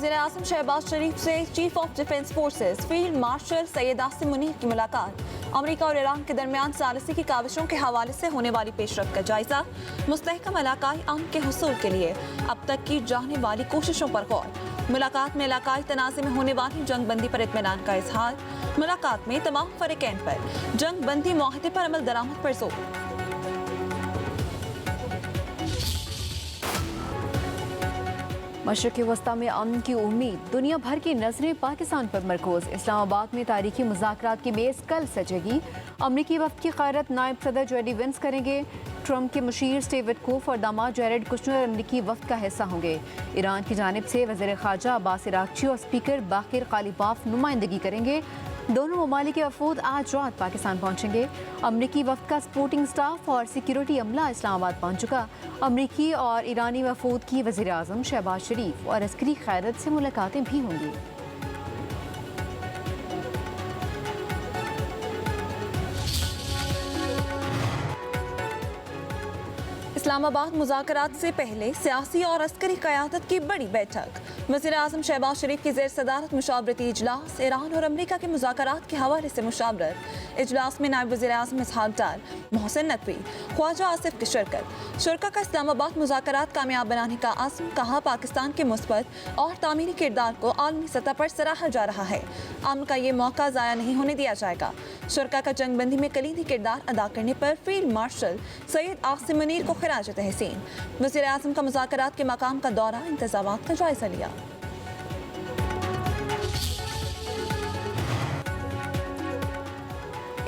वज़ीर आज़म शहबाज शरीफ से chief of defence forces field marshal Syed Asim Munir की मुलाकात। अमेरिका और ईरान के दरमियान सालिसी की काविशों के हवाले से होने वाली पेशरफ का जायजा। मुस्तहकम इलाकाई अमन के हुसूल के लिए अब तक की जाने वाली कोशिशों पर गौर। मुलाकात में इलाकाई तनाज़े में होने वाली जंग बंदी पर इत्मीनान का इजहार। मुलाकात में तमाम फरीकैन पर जंग बंदी मुआहदे पर अमल दरामद पर जोर। मशरक़ वस्ता में अमन की उम्मीद, दुनिया भर की नजरें पाकिस्तान पर मरकूज। इस्लामाबाद में तारीखी मुज़ाकरात की मेज़ कल सजेगी। अमरीकी वफ़द की क़यादत नायब सदर जेडी वेंस करेंगे। ट्रंप के मुशीर स्टीव विटकोफ और दामाद जैरेड कुशनर अमरीकी वफ़द का हिस्सा होंगे। ईरान की जानिब से वज़ीर ख़ारजा अब्बास इराक़ची और स्पीकर बाक़िर ग़ालिबाफ नुमाइंदगी करेंगे। दोनों ममालिक के वफ़ूद आज रात पाकिस्तान पहुँचेंगे। अमरीकी वफ़द का सपोर्टिंग स्टाफ और सिक्योरिटी अमला इस्लामाबाद पहुँच चुका। अमरीकी और ईरानी वफ़ूद की वज़ीर आज़म शहबाज शरीफ और अस्करी क़यादत से मुलाकातें भी होंगी। इस्लामाबाद मुज़ाकरात से पहले सियासी और अस्करी क़यादत की बड़ी बैठक। वज़ीर आज़म शहबाज शरीफ की ज़ेर सदारत मुशावरती इजलास। ईरान और अमरीका के मुज़ाकरात के हवाले से मुशावरत। इजलास में नायब वज़ीर आज़म इसहाक़ डार, मोहसिन नकवी, ख्वाजा आसिफ की शिरकत। शुरका का इस्लामाबाद मुज़ाकरात कामयाब बनाने का आज़म। कहा पाकिस्तान के मुस्बत और तामीरी किरदार को आलमी सतह पर सराहा जा रहा है। अमन का ये मौका ज़ाया नहीं होने दिया जाएगा। शुरका का जंग बंदी में कलीदी किरदार अदा करने पर फील्ड मार्शल सैयद आसिम मुनीर को खिराज तहसीन। वज़ीर आज़म का मुज़ाकरात के मकाम का दौरा, इंतज़ामात का जायजा लिया।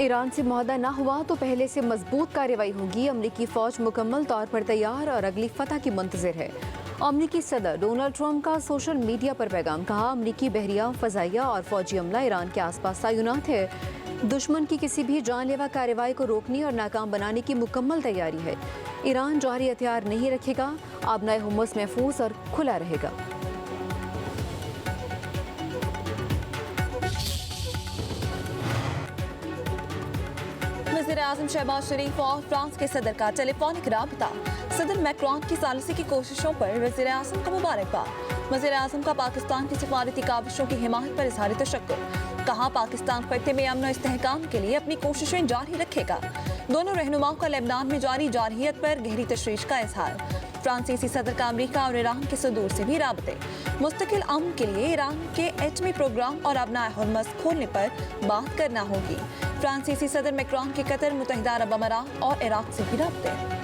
ईरान से मुआहदा ना हुआ तो पहले से मजबूत कार्रवाई होगी। अमरीकी फ़ौज मुकम्मल तौर पर तैयार और अगली फतह की मुंतज़िर है। अमरीकी सदर डोनाल्ड ट्रंप का सोशल मीडिया पर पैगाम। कहा अमरीकी बहरिया, फ़ज़ाइया और फ़ौजी अमला ईरान के आसपास तैनात है। दुश्मन की किसी भी जानलेवा कार्रवाई को रोकने और नाकाम बनाने की मुकम्मल तैयारी है। ईरान जौहरी हथियार नहीं रखेगा। आबनाए हुमस महफूज और खुला रहेगा। वज़ीर आज़म शहबाज शरीफ और फ्रांस के सदर का टेलीफोनिक राबता। सदर मैक्रोन की सालिसी की कोशिशों पर वज़ीर आज़म को मुबारकबाद। वज़ीर आज़म का पाकिस्तान की सिफारती काविशों की हिमायत पर इज़हार तशक्कुर। कहा पाकिस्तान खत्े में अमन और इस्तेहकाम के लिए अपनी कोशिशें जारी रखेगा। दोनों रहनुमाओं का लेबनान में जारी जारहियत पर गहरी तशवीश का इजहार। फ्रांसीसी सदर का अमरीका और ईरान के सदूर से भी राबते। मुस्तकिल अमन के लिए ईरान के एटमी प्रोग्राम और आबनाए हुर्मस खोलने पर बात करना होगी। फ्रांसीसी सदर मैक्रोन के कतर, मुत्तहिदा अरब अमारात और इराक से भी राबते।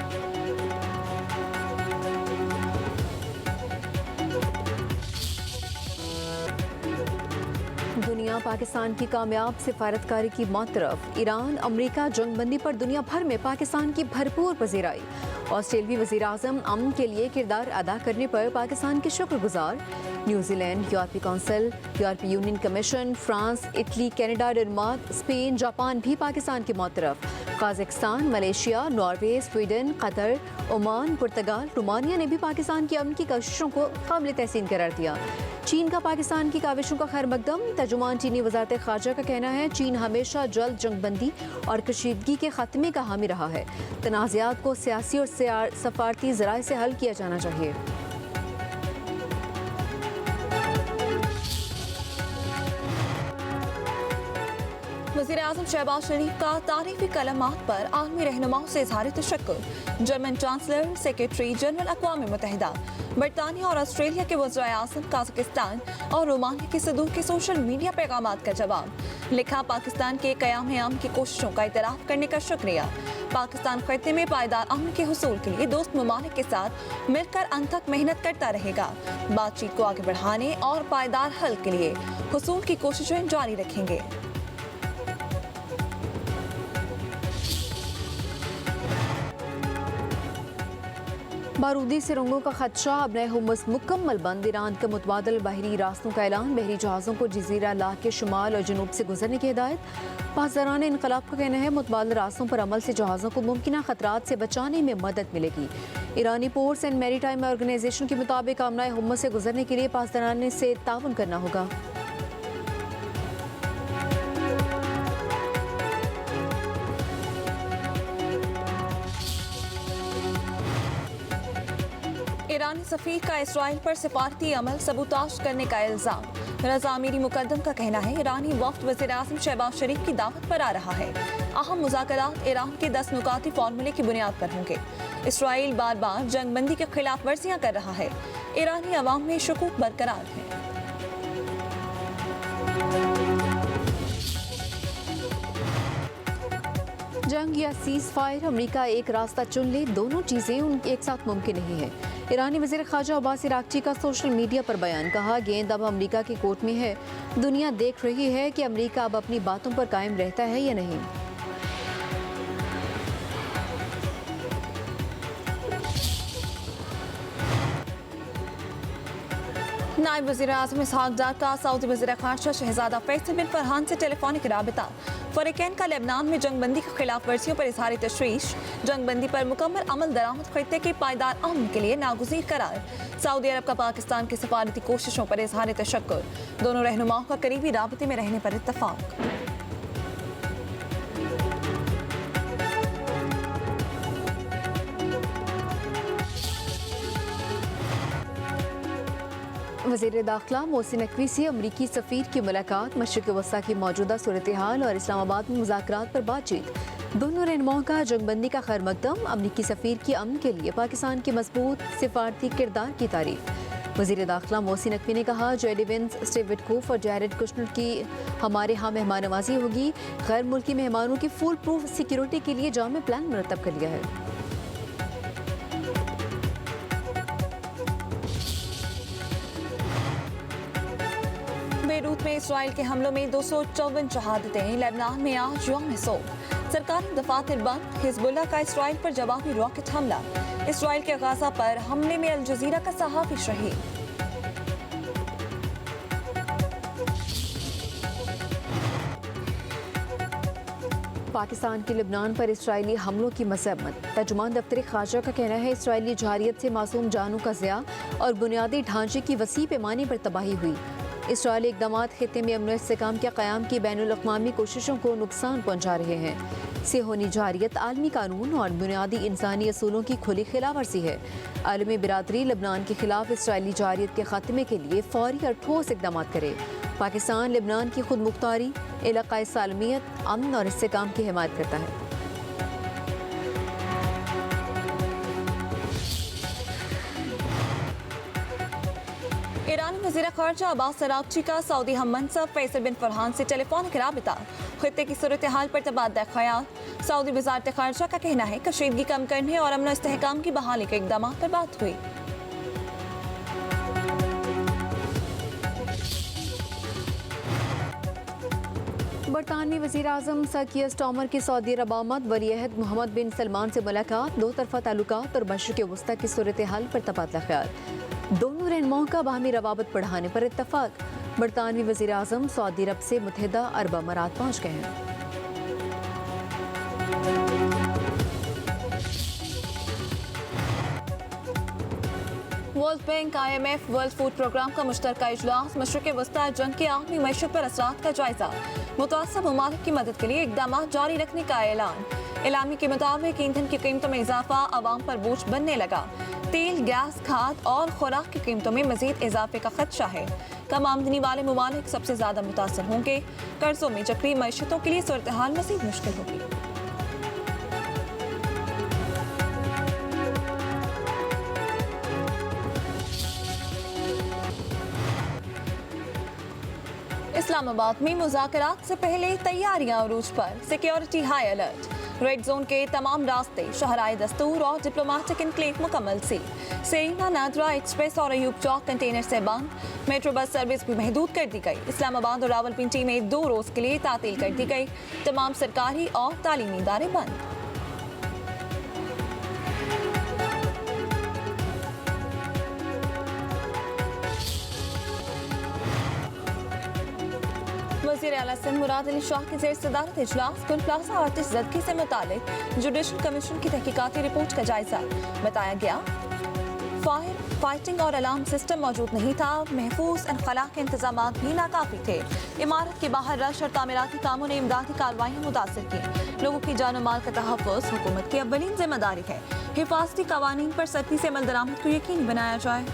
दुनिया पाकिस्तान की कामयाब सिफारतकारी की मौतरफ। ईरान अमरीका जंगबंदी पर दुनिया भर में पाकिस्तान की भरपूर पजीराई। ऑस्ट्रेलियाई वज़ीर आज़म अमन के लिए किरदार अदा करने पर पाकिस्तान के शुक्रगुजार। न्यूजीलैंड, यूरोपीय काउंसिल, यूरोपीय union commission, France, Italy, Canada, Denmark, Spain, Japan भी पाकिस्तान की मौतरफ। Kazakhstan, Malaysia, Norway, Sweden, Qatar, Oman, पुर्तगाल, रोमानिया ने भी पाकिस्तान की अमन की कोशिशों को काबिल तहसीन करार दिया। चीन का पाकिस्तान की काविशों का खैर मकदम। तर्जुमान चीनी वज़ारत ख़ारजा का कहना है चीन हमेशा जल्द जंगबंदी और कशीदगी के खात्मे का हामी रहा है। तनाज़ात को सियासी और सफारती ज़राए से हल किया जाना चाहिए। वज़ीर आज़म शहबाज शरीफ का तारीफी कलमात पर आलमी रहनुमाओं से इज़हार तशक्कुर। जर्मन चांसलर, सेक्रेटरी जनरल अक़वाम मुत्तहिदा, बरतानिया और ऑस्ट्रेलिया के वज़ीर आज़म, कजाकिस्तान और रोमानिया के सदूर के सोशल मीडिया पैगामात का जवाब। लिखा पाकिस्तान के क़याम आम की कोशिशों का इतराफ़ करने का शुक्रिया। पाकिस्तान खत्े में पायदार अमन के हुसूल के लिए दोस्त ममालिक के साथ मिलकर अंत तक मेहनत करता रहेगा। बातचीत को आगे बढ़ाने और पायदार हल के लिए हुसूल की कोशिशें जारी रखेंगे। बारूदी सुरंगों का खदशा। अब नए हुमस मुकम्मल बंद। ईरान के मुतबादल बहरी रास्तों का ऐलान। बहरी जहाज़ों को जजीरा ला के शुमाल और जनूब से गुजरने की हिदायत। पासदारान इनकलाब का कहना है मुतबादल रास्तों पर अमल से जहाज़ों को मुमकिन खतरात से बचाने में मदद मिलेगी। ईरानी पोर्ट्स एंड मैरीटाइम ऑर्गेनाइजेशन के मुताबिक आमनाए हुमस से गुजरने के लिए पासदारान से ताउन करना होगा। ईरानी सफीर का इसराइल पर सिफारती अमल सबूताज करने का इल्जाम। रजा अमीरी मुकद्दम का कहना है ईरानी वफ्द वज़ीर आज़म शहबाज शरीफ की दावत पर आ रहा है। अहम मुज़ाकरात ईरान के 10 नुकाती फार्मूले की बुनियाद पर होंगे। इसराइल बार बार जंगबंदी के खिलाफ वर्जियां कर रहा है। ईरानी अवाम में शुकूक बरकरार है। जंग या सीज फायर, अमरीका एक रास्ता चुन ले, दोनों चीजें एक साथ मुमकिन नहीं है। ईरानी वज़ीर ख़ारजा अब्बास इराक़ची का सोशल मीडिया पर बयान। कहा, गेंद अब अमरीका की कोर्ट में है। दुनिया देख रही है कि अमरीका अब अपनी बातों पर कायम रहता है या नहीं। नायब वज़ीर-ए-आज़म इसहाक़ डार का सऊदी वज़ीर-ए-ख़ारजा शहज़ादा फैसल बिन फरहान से टेलीफोनिक राबिता। फ़रीक़ैन का लेबनान में जंगबंदी की खिलाफ वर्जियों पर इज़हार तशवीश। जंगबंदी पर मुकम्मल अमल दरामद खित्ते के पायदार अमन के लिए नागुज़ीर करार। सऊदी अरब का पाकिस्तान की सफारती कोशिशों पर इज़हार तशक्कुर। दोनों रहनुमाओं का करीबी राबते में रहने पर इत्तफ़ाक़। वज़ीर दाखिला मोहसिन नकवी से अमरीकी सफ़ीर की मुलाकात। मशरिक़ वस्ता की मौजूदा सूरत हाल और इस्लामाबाद में मुज़ाकरात पर बातचीत। दोनों रहनुमाओं का जंगबंदी का खैर मकदम। अमरीकी सफ़ीर की अमन के लिए पाकिस्तान के मजबूत सिफारती किरदार की तारीफ। वज़ीर दाखिला मोहसिन नकवी ने कहा, जेडी वेंस, स्टीव विटकोफ और जैरेड कुशनर की हमारे यहाँ मेहमान नवाजी होगी। गैर मुल्की मेहमानों की फुल प्रूफ सिक्योरिटी के लिए जामे प्लान मुरतब कर लिया है। बेरूत में इसराइल के हमलों में 254 शहादतें। लेबनान में आज यौम सोग। सरकारी दफातर बंद। हिजबुल्लाह का इसराइल पर जवाबी रॉकेट हमला। इसराइल के गाजा पर हमले में अल जजीरा का सहाफ़ी शहीद। पाकिस्तान के लेबनान पर इसराइली हमलों की मज़म्मत। तर्जुमान दफ्तर ख़ारजा का कहना है, इसराइली जारियत से मासूम जानों का ज़िया और बुनियादी ढांचे की वसी पैमाने पर तबाही हुई। इसराइली इक़दाम खित्ते में अमन व इस्तेहकाम के क़याम की बैनुल-अक़वामी कोशिशों को नुकसान पहुँचा रहे हैं। सेहोनी जारियत आलमी कानून और बुनियादी इंसानी असूलों की खुली खिलाफवर्जी है। आलमी बिरादरी लेबनान के खिलाफ इसराइली जारियत के खात्मे के लिए फौरी और ठोस इक़दाम करे। पाकिस्तान लेबनान की खुद मुख्तारी, इलाक़ाई सालमियत, अमन और इस्तेहकाम की हिमायत करता है। ईरानी वज़ीर ख़ारजा अब्बास इराक़ची का सऊदी हम मनसब फैसल बिन फरहान से टेलीफोनिक राबिता। खित्ते की सूरत हाल पर तबादला ख़याल। सऊदी वज़ारत ख़ारजा का कहना है, कशीदगी कम करने और अमन इस्तेहकाम की बहाली के इक़दाम पर बात हुई। बरतानवी वज़ीर आज़म सर कीयर स्टार्मर की सऊदी अरब आमद। वलीअहद मोहम्मद बिन सलमान से मुलाकात। दो तरफ़ा ताल्लुकात और मशरिक़ वस्ता की सूरत हाल पर तबादला ख्याल। दोनों रहनुमाओं का बाहमी रवाबत बढ़ाने पर इत्तफ़ाक़। बरतानवी वज़ीर आज़म सऊदी अरब से मुत्तहिदा अरब अमारात पहुँच गए हैं। World bank, IMF, world food programme का मुश्तरका इजलास। मशरिक़ वस्ता जंग के आलमी मैशत पर असरात का जायजा। मुतासब ममालिक की मदद के लिए इक़दाम जारी रखने का ऐलान। एलामी के मुताबिक ईंधन की कीमतों में इजाफा आवाम पर बोझ बनने लगा। तेल, गैस, खाद और खुराक की कीमतों में मजीद इजाफे का खदशा है। कम आमदनी वाले ममालिक सबसे ज्यादा मुतासर होंगे। कर्जों में जकड़ी मैशतों के लिए सूरत हाल मजीद मुश्किल होगी। इस्लामाबाद में मुज़ाकरात से पहले तैयारियां अरूज पर। Security high alert. Red zone के तमाम रास्ते, शहराए दस्तूर और डिप्लोमेटिक इनक्लेव मुकम्मल सी। सेना, नादरा एक्सप्रेस और अयूब चौक कंटेनर से बंद। मेट्रो बस सर्विस भी महदूद कर दी गई। इस्लामाबाद और रावलपिंडी में 2 रोज़ के लिए तातील कर दी गई। तमाम सरकारी और तालीमी इदारे बंद। वज़ीर आला सिंध मुराद अली शाह की ज़ेर सदारत इजलास। गुल प्लाजा आर्टिस्ट जदगी से मुतालिक जुडिशल कमीशन की तहकीकाती रिपोर्ट का जायजा। बताया गया, फाइटिंग और अलार्म सिस्टम मौजूद नहीं था। महफूज इनखला के इंतजाम भी नाकाफी थे। इमारत के बाहर रश और तामीराती कामों ने इमदादी कार्रवाइयाँ मुतासर की। लोगों की जान और माल का तहफ़्फ़ुज़ हुकूमत की अव्वलीन जिम्मेदारी है। हिफाजती कवानीन पर सख्ती से अमल दरामद को यकीनी बनाया जाए।